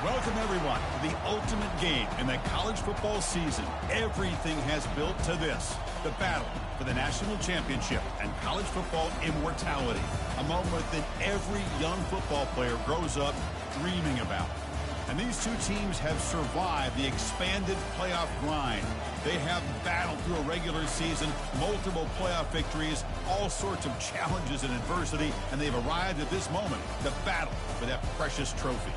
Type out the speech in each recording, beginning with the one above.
Welcome, everyone, to the ultimate game in the college football season. Everything has built to this, the battle for the national championship and college football immortality, a moment that every young football player grows up dreaming about. And these two teams have survived the expanded playoff grind. They have battled through a regular season, multiple playoff victories, all sorts of challenges and adversity, and they've arrived at this moment, the battle for that precious trophy.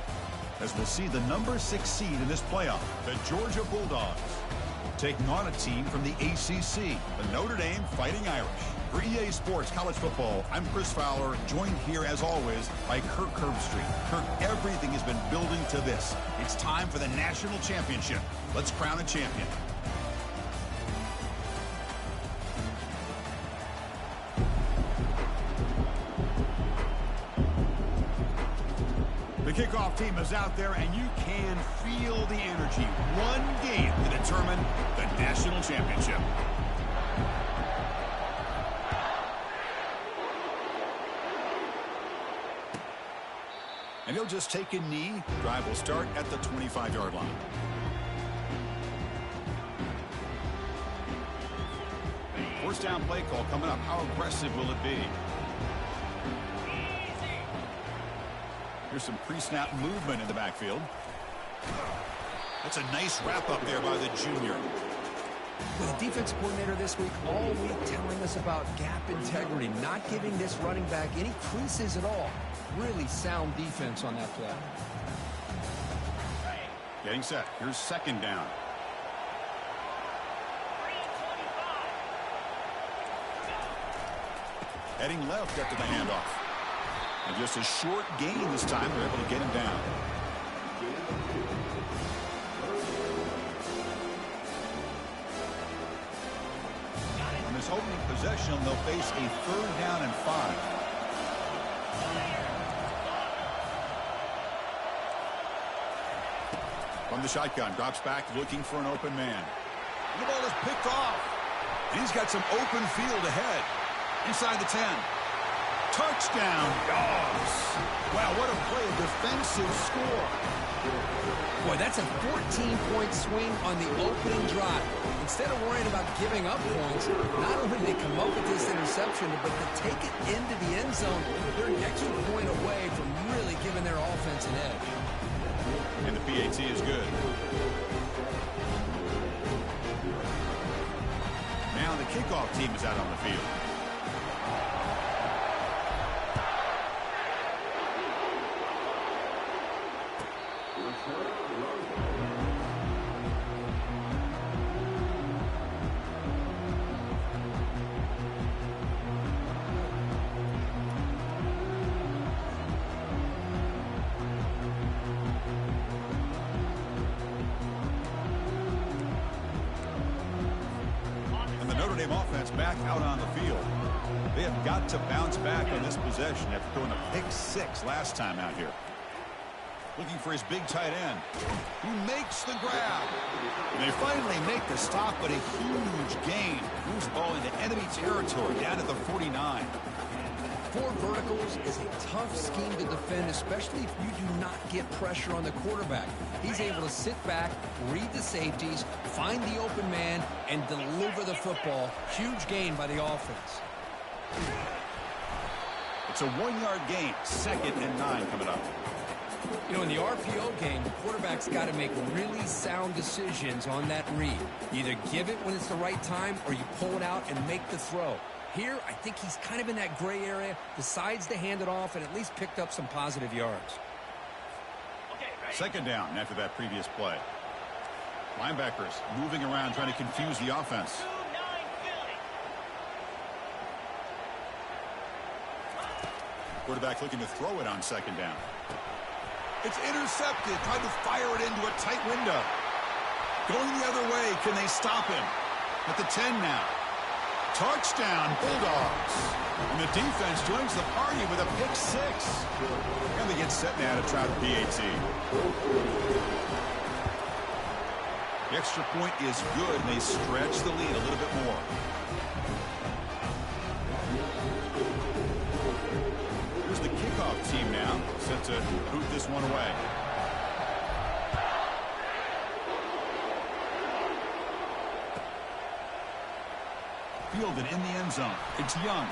As we'll see the number 6 seed in this playoff, the Georgia Bulldogs, taking on a team from the ACC, the Notre Dame Fighting Irish. For EA Sports College Football, I'm Chris Fowler, joined here as always by Kirk Herbstreit. Kirk, everything has been building to this. It's time for the national championship. Let's crown a champion. The kickoff team is out there, and you can feel the energy. One game to determine the national championship. And he'll just take a knee. Drive will start at the 25-yard line. First down play call coming up. How aggressive will it be? Here's some pre-snap movement in the backfield. That's a nice wrap-up there by the junior. With the defensive coordinator this week, all week telling us about gap integrity, not giving this running back any creases at all. Really sound defense on that play. Getting set. Here's second down. Heading left after the handoff. And just a short gain this time. They're able to get him down. On this opening possession, they'll face a 3rd down and 5. From the shotgun, drops back looking for an open man. And the ball is picked off. And he's got some open field ahead. Inside the 10. Touchdown, Dogs. Wow, what a play, a defensive score. Boy, that's a 14-point swing on the opening drive. Instead of worrying about giving up points, not only did they come up with this interception, but to take it into the end zone, they're an extra point away from really giving their offense an edge. And the PAT is good. Now the kickoff team is out on the field. Notre Dame offense back out on the field. They have got to bounce back on this possession after throwing a pick 6 last time out here. Looking for his big tight end, who makes the grab. And they finally make the stop, but a huge gain. Moves the ball into enemy territory down at the 49. 4 verticals is a tough scheme to defend, especially if you do not get pressure on the quarterback. He's able to sit back, read the safeties, find the open man, and deliver the football. Huge gain by the offense. It's a 1-yard gain. 2nd and 9 coming up. You know, in the RPO game, the quarterback's got to make really sound decisions on that read. You either give it when it's the right time, or you pull it out and make the throw. Here, I think he's kind of in that gray area, decides to hand it off, and at least picked up some positive yards. Second down after that previous play. Linebackers moving around, trying to confuse the offense. Quarterback looking to throw it on second down. It's intercepted, tried to fire it into a tight window. Going the other way, can they stop him? At the 10 now. Touchdown, Bulldogs. And the defense joins the party with a pick 6. And they get set now to try the PAT. The extra point is good, and they stretch the lead a little bit more. Here's the kickoff team now, set to boot this one away. fielded in the end zone. It's Young.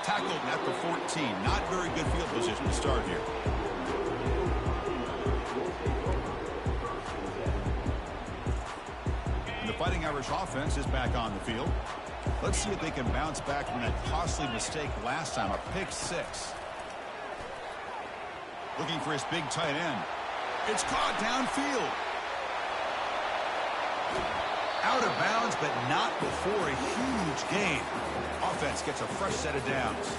Tackled at the 14. Not very good field position to start here. And the Fighting Irish offense is back on the field. Let's see if they can bounce back from that costly mistake last time, a pick six. Looking for his big tight end. It's caught downfield. Out of bounds, but not before a huge gain. Offense gets a fresh set of downs.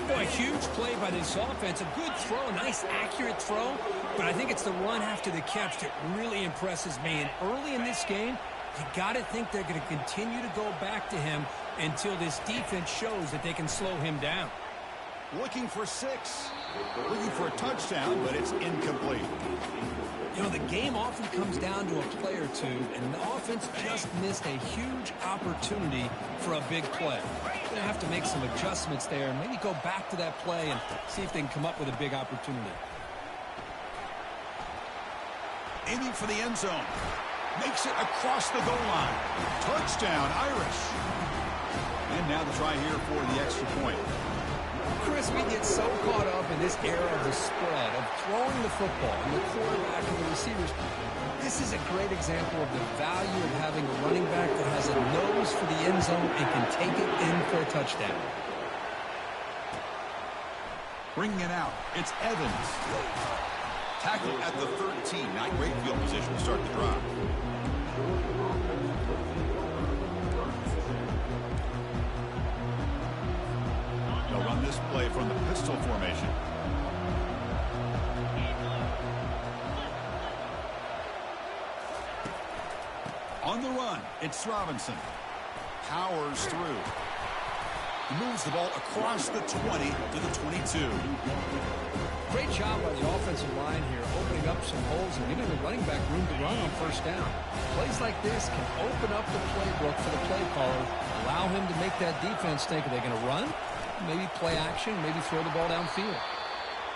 A huge play by this offense. A good throw, a nice accurate throw. But I think it's the run after the catch that really impresses me. And early in this game, you got to think they're going to continue to go back to him until this defense shows that they can slow him down. Looking for 6. Looking for a touchdown, but it's incomplete. You know, the game often comes down to a play or two, and the offense just missed a huge opportunity for a big play. They're going to have to make some adjustments there and maybe go back to that play and see if they can come up with a big opportunity. Aiming for the end zone. Makes it across the goal line. Touchdown, Irish. And now the try here for the extra point. Chris, we get so caught up in this era of the spread, of throwing the football, and the quarterback and the receivers. This is a great example of the value of having a running back that has a nose for the end zone and can take it in for a touchdown. Bringing it out, it's Evans. Tackled at the 13. Not great field position to start the drive. They'll run this play from the pistol formation. On the run, it's Robinson. Powers through. He moves the ball across the 20 to the 22. Great job by the offensive line here, opening up some holes and giving the running back room to run on first down. Plays like this can open up the playbook for the play caller, allow him to make that defense think, are they going to run? Maybe play action, maybe throw the ball downfield.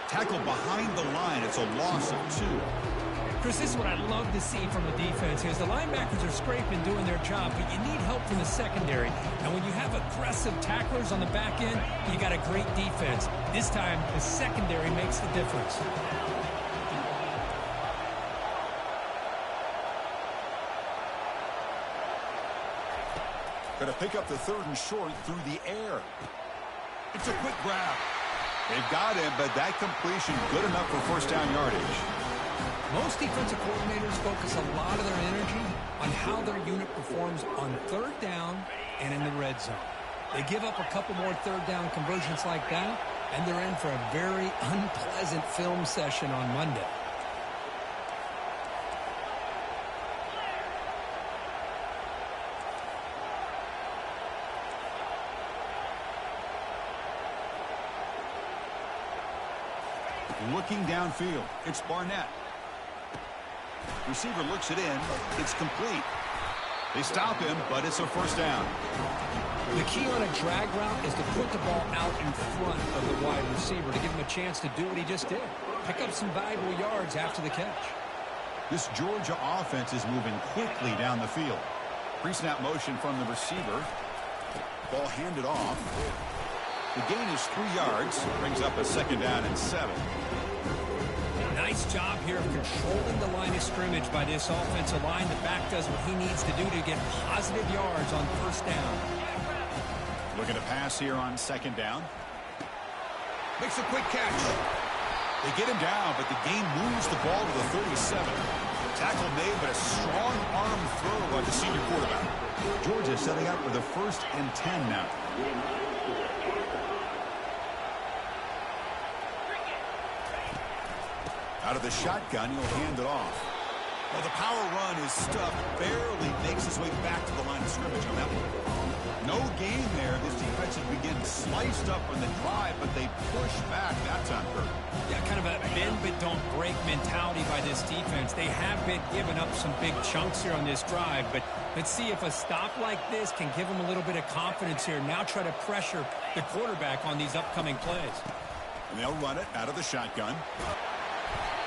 Tackle behind the line. It's a loss of 2. Chris, this is what I love to see from the defense here. The linebackers are scraping, doing their job, but you need help from the secondary. And when you have aggressive tacklers on the back end, you got a great defense. This time, the secondary makes the difference. Going to pick up the 3rd and short through the air. It's a quick grab. They've got him, but that completion good enough for first down yardage. Most defensive coordinators focus a lot of their energy on how their unit performs on 3rd down and in the red zone. They give up a couple more 3rd down conversions like that, and they're in for a very unpleasant film session on Monday. Looking downfield, it's Barnett. Receiver looks it in. It's complete. They stop him, but it's a first down. The key on a drag route is to put the ball out in front of the wide receiver to give him a chance to do what he just did. Pick up some valuable yards after the catch. This Georgia offense is moving quickly down the field. Pre-snap motion from the receiver. Ball handed off. The gain is 3 yards. Brings up a 2nd down and 7. Nice job here of controlling the line of scrimmage by this offensive line. The back does what he needs to do to get positive yards on first down. Looking to pass here on 2nd down. Makes a quick catch. They get him down, but the gain moves the ball to the 37. Tackle made, but a strong arm throw by the senior quarterback. Georgia setting up with a 1st and 10 now. Out of the shotgun, he'll hand it off. Well, the power run is stuffed, barely makes his way back to the line of scrimmage on that one. No gain there. This defense has been sliced up on the drive, but they push back that time, Kurt. Yeah, kind of a bend but don't break mentality by this defense. They have been giving up some big chunks here on this drive, but let's see if a stop like this can give them a little bit of confidence here. Now try to pressure the quarterback on these upcoming plays. And they'll run it out of the shotgun.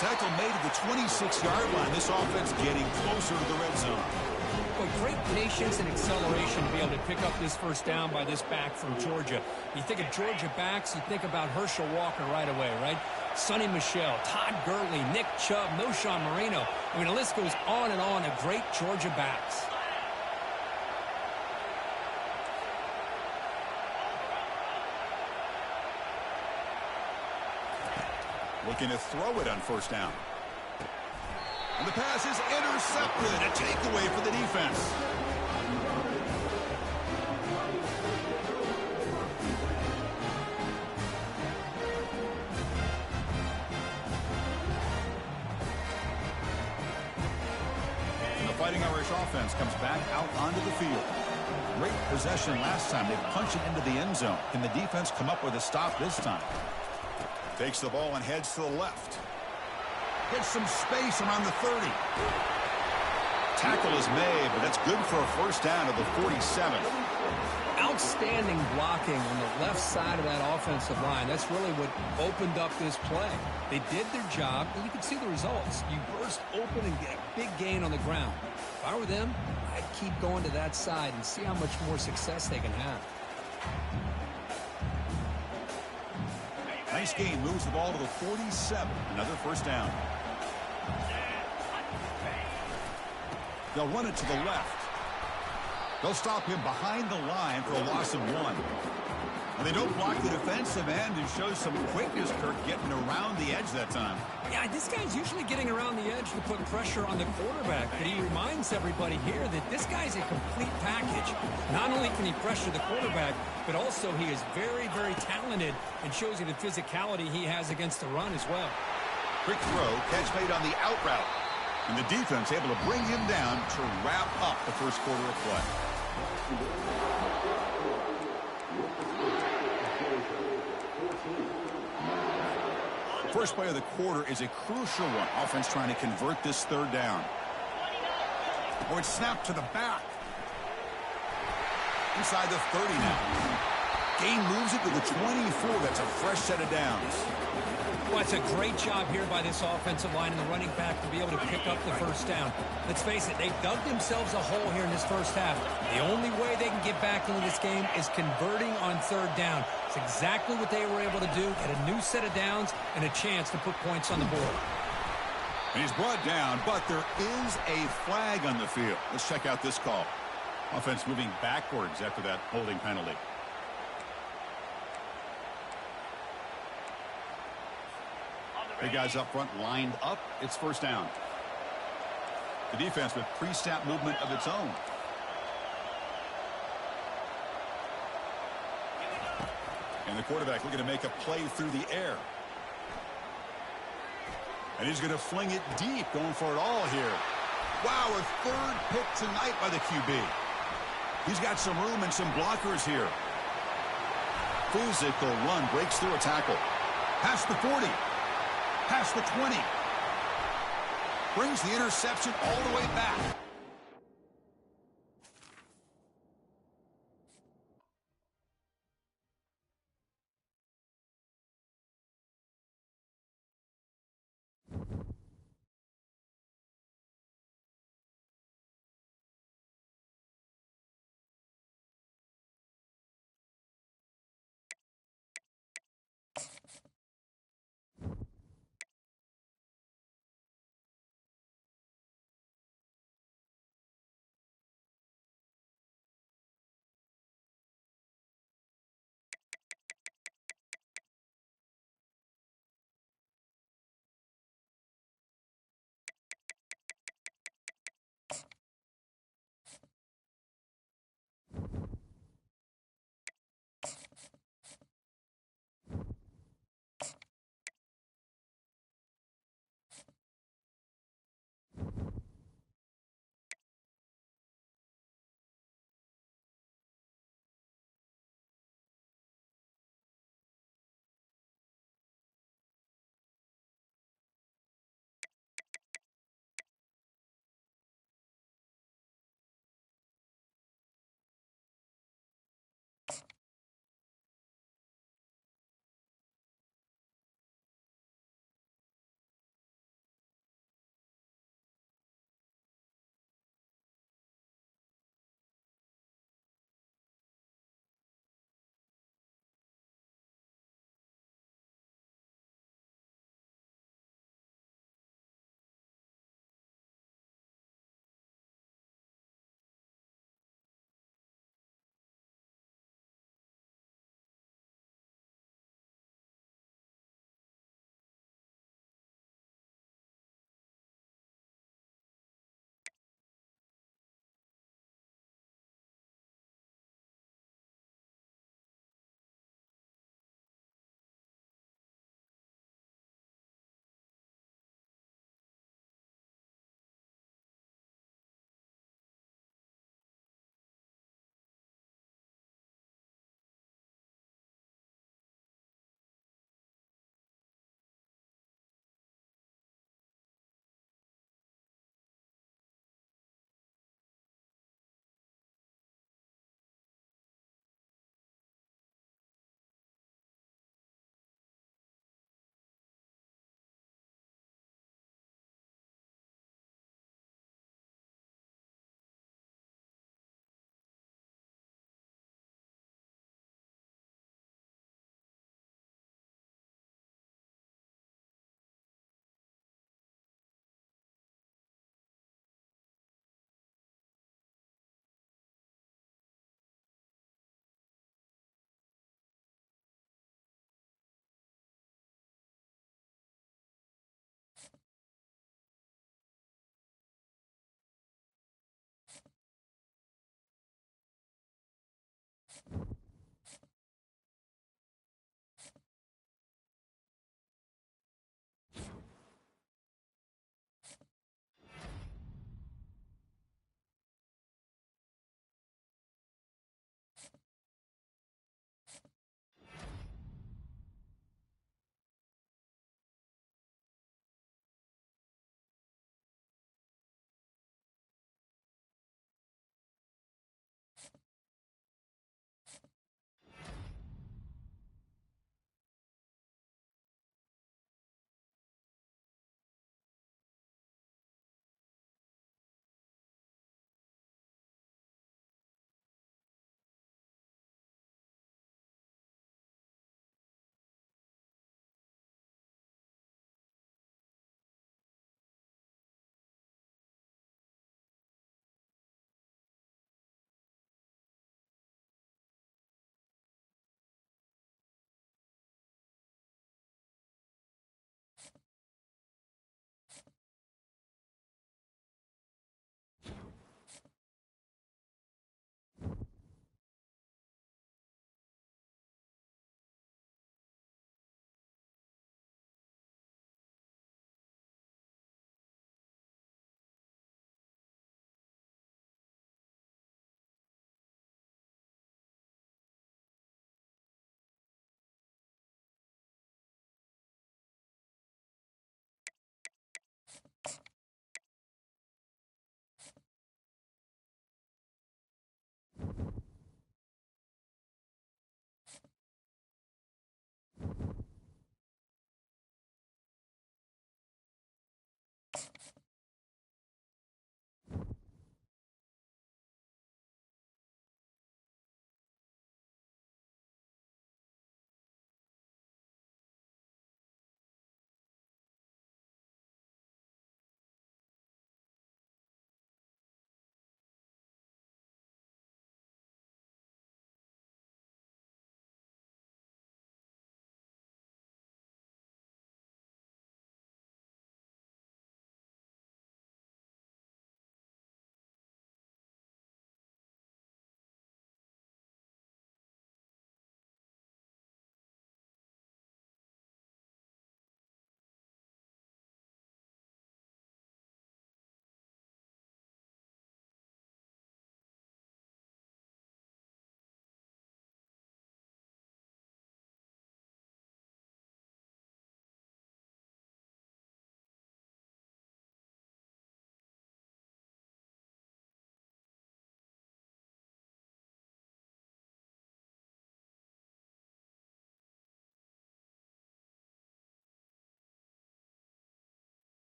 Tackle made at the 26-yard line. This offense getting closer to the red zone. Boy, great patience and acceleration to be able to pick up this first down by this back from Georgia. You think of Georgia backs, you think about Herschel Walker right away, right? Sonny Michel, Todd Gurley, Nick Chubb, Noshawn Marino. I mean, the list goes on and on of great Georgia backs. Looking to throw it on first down. And the pass is intercepted. A takeaway for the defense. And the Fighting Irish offense comes back out onto the field. Great possession last time. They punched it into the end zone. Can the defense come up with a stop this time? Takes the ball and heads to the left. Gets some space around the 30. Tackle is made, but that's good for a first down at the 47. Outstanding blocking on the left side of that offensive line. That's really what opened up this play. They did their job, and you can see the results. You burst open and get a big gain on the ground. If I were them, I'd keep going to that side and see how much more success they can have. Nice game. Moves the ball to the 47. Another first down. They'll run it to the left. They'll stop him behind the line for a loss of 1. And they don't block the defensive end and show some quickness, Kirk, getting around the edge that time. Yeah, this guy's usually getting around the edge to put pressure on the quarterback, but he reminds everybody here that this guy's a complete package. Not only can he pressure the quarterback, but also he is very, very talented and shows you the physicality he has against the run as well. Quick throw, catch made on the out route. And the defense able to bring him down to wrap up the first quarter of play. First play of the quarter is a crucial one. Offense trying to convert this third down. Or it's snapped to the back. Inside the 30 now. Gain moves it to the 24. That's a fresh set of downs. Well, it's a great job here by this offensive line and the running back to be able to pick up the first down. Let's face it, they've dug themselves a hole here in this first half. The only way they can get back into this game is converting on third down. It's exactly what they were able to do, get a new set of downs and a chance to put points on the board. And he's brought down, but there is a flag on the field. Let's check out this call. Offense moving backwards after that holding penalty. Big guys up front lined up. It's first down. The defense with pre-snap movement of its own. And the quarterback looking to make a play through the air. And he's going to fling it deep, going for it all here. Wow, a third pick tonight by the QB. He's got some room and some blockers here. Physical run, breaks through a tackle. Past the 40. Past the 20. Brings the interception all the way back.